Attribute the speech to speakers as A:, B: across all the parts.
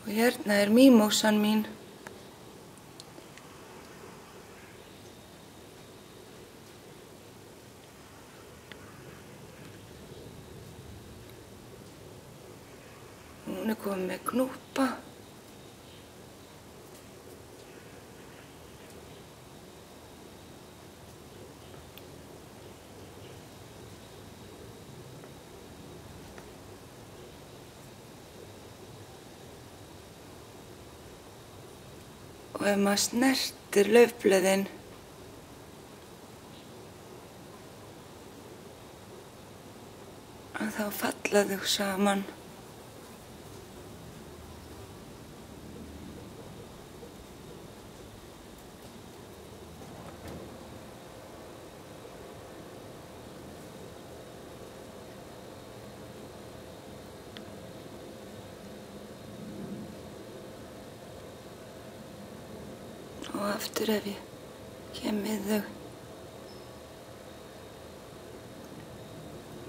A: Og hérna er mímósan mín. Hún er komin með gnúpa. Og ef maður snertir laufblöðin þá falla þau saman. Og aftur ef ég kem við þau,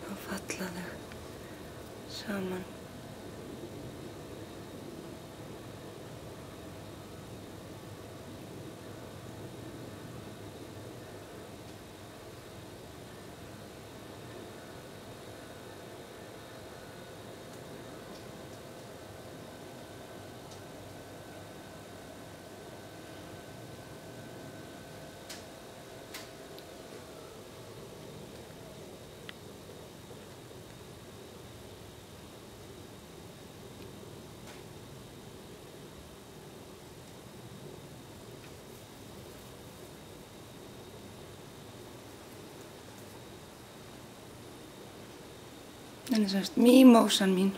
A: þá falla þau saman. Þetta er semst mímósan mín.